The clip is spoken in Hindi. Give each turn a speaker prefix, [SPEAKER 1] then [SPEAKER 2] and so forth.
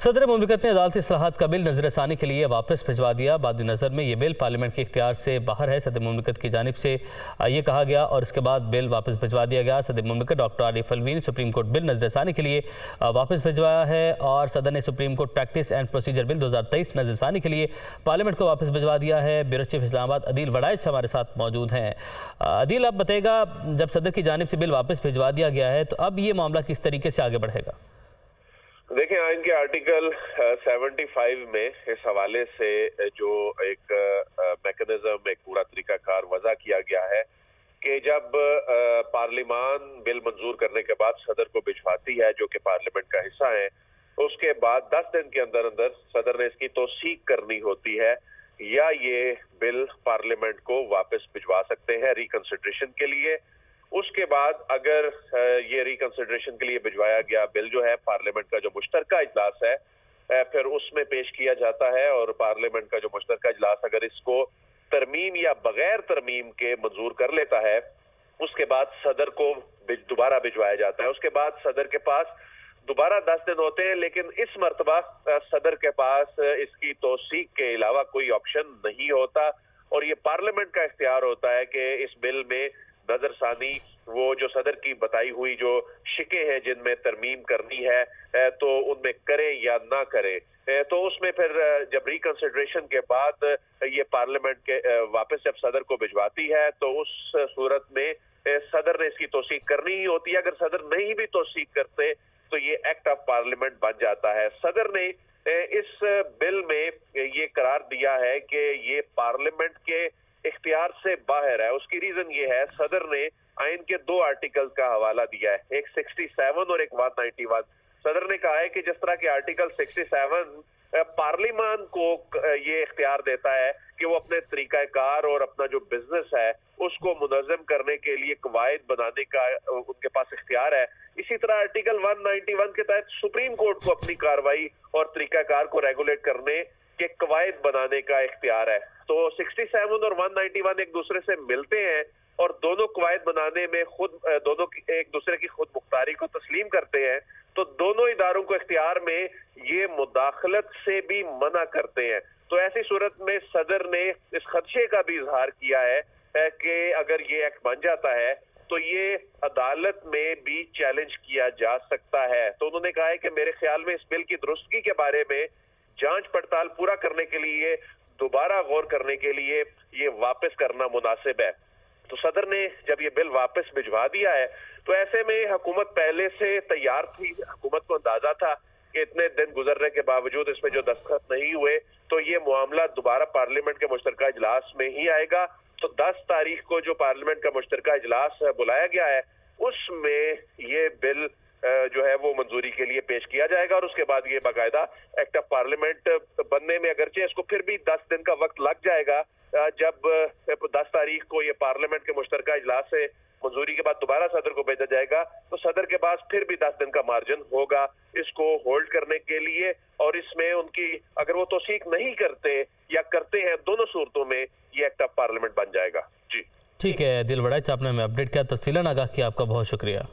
[SPEAKER 1] सदर मुमलिकत ने अदालती इस्लाहात का बिल नजरसानी के लिए वापस भिजवा दिया। बाद नज़र में ये बिल पार्लियामेंट के इख्तियार से बाहर है। सदर मुमलिकत की जानिब से ये कहा गया और इसके बाद बिल वापस भिजवा दिया गया। सदर मुमलिकत डॉक्टर आरिफ अलवी ने सुप्रीम कोर्ट बिल नजरसानी के लिए वापस भिजवाया है और सदर ने supreme court practice and procedure bill 2023 नजरसानी के लिए पार्लियामेंट को वापस भिजवा दिया है। ब्यूरो चीफ इस्लामाबाद अदील वड़ाइच हमारे साथ मौजूद हैं। अदील, आप बताइएगा, जब सदर की जानिब से बिल वापस भिजवा दिया गया है तो अब ये मामला किस तरीके से आगे बढ़ेगा?
[SPEAKER 2] देखिए, आइन के आर्टिकल 75 में इस हवाले से जो एक मैकेनिज्म, एक पूरा तरीकाकार वज़ा किया गया है कि जब पार्लियामान बिल मंजूर करने के बाद सदर को भिजवाती है, जो कि पार्लियामेंट का हिस्सा है, उसके बाद 10 दिन के अंदर अंदर सदर ने इसकी तौसीक करनी होती है या ये बिल पार्लियामेंट को वापस भिजवा सकते हैं रिकंसिडरेशन के लिए। उसके बाद अगर ये रिकंसिडरेशन के लिए भिजवाया गया बिल जो है पार्लियामेंट का जो मुश्तरका इजलास है, फिर उसमें पेश किया जाता है और पार्लियामेंट का जो मुश्तरका इजलास अगर इसको तरमीम या बगैर तरमीम के मंजूर कर लेता है, उसके बाद सदर को दोबारा भिजवाया जाता है। उसके बाद सदर के पास दोबारा 10 दिन होते हैं, लेकिन इस मर्तबा सदर के पास इसकी तौसीक के अलावा कोई ऑप्शन नहीं होता और ये पार्लियामेंट का इख्तियार होता है कि इस बिल में नजरसानी, वो जो सदर की बताई हुई जो शिके हैं जिनमें तरमीम करनी है, तो उनमें करें या ना करें। तो उसमें फिर जब रिकंसिडरेशन के बाद ये पार्लियामेंट के वापस जब सदर को भिजवाती है तो उस सूरत में सदर ने इसकी तौसीक करनी ही होती है। अगर सदर नहीं भी तौसीक करते तो ये एक्ट ऑफ पार्लियामेंट बन जाता है। सदर ने इस बिल में ये करार दिया है कि ये पार्लियामेंट के इख्तियार से बाहर है। उसकी रीजन ये है, सदर ने आइन के 2 आर्टिकल का हवाला दिया है, एक 67 और एक 191। सदर ने कहा है कि जिस तरह के आर्टिकल 67 पार्लियामान को ये इख्तियार देता है कि वो अपने तरीकाकार और अपना जो बिजनेस है उसको मुनज़्ज़म करने के लिए कवायद बनाने का उनके पास इख्तियार है, इसी तरह आर्टिकल 191 के तहत सुप्रीम कोर्ट को अपनी कार्रवाई और तरीकाकार को रेगुलेट करने के कवायद बनाने का इख्तियार है। तो 67 और 191 एक दूसरे से मिलते हैं और दोनों कवायद बनाने में खुद दोनों एक दूसरे की खुद मुख्तारी को तस्लीम करते हैं। तो दोनों इदारों को इख्तियार में ये मुदाखलत से भी मना करते हैं। तो ऐसी सूरत में सदर ने इस खदशे का भी इजहार किया है कि अगर ये एक्ट बन जाता है तो ये अदालत में भी चैलेंज किया जा सकता है। तो उन्होंने कहा है कि मेरे ख्याल में इस बिल की दुरुस्तगी के बारे में जांच पड़ताल पूरा करने के लिए, दोबारा गौर करने के लिए ये वापस करना मुनासिब है। तो सदर ने जब ये बिल वापस भिजवा दिया है तो ऐसे में हुकूमत पहले से तैयार थी। हुकूमत को अंदाजा था कि इतने दिन गुजरने के बावजूद इसमें जो दस्तखत नहीं हुए तो ये मामला दोबारा पार्लियामेंट के मुश्तरका इजलास में ही आएगा। तो 10 तारीख को जो पार्लियामेंट का मुश्तरका इजलास बुलाया गया है उसमें ये बिल जो है वो मंजूरी के लिए पेश किया जाएगा और उसके बाद ये बाकायदा एक्ट ऑफ पार्लियामेंट बनने में अगरचे इसको फिर भी 10 दिन का वक्त लग जाएगा। जब 10 तारीख को ये पार्लियामेंट के मुश्तरका इजलास से मंजूरी के बाद दोबारा सदर को भेजा जाएगा तो सदर के पास फिर भी 10 दिन का मार्जिन होगा इसको होल्ड करने के लिए। और इसमें उनकी अगर वो तौसीक नहीं करते या करते हैं, दोनों सूरतों में ये एक्ट ऑफ पार्लियामेंट बन जाएगा। जी
[SPEAKER 1] ठीक है दिल वड़ाइच, आपने हमें अपडेट किया, तफसीलन आगाह किया, आपका बहुत शुक्रिया।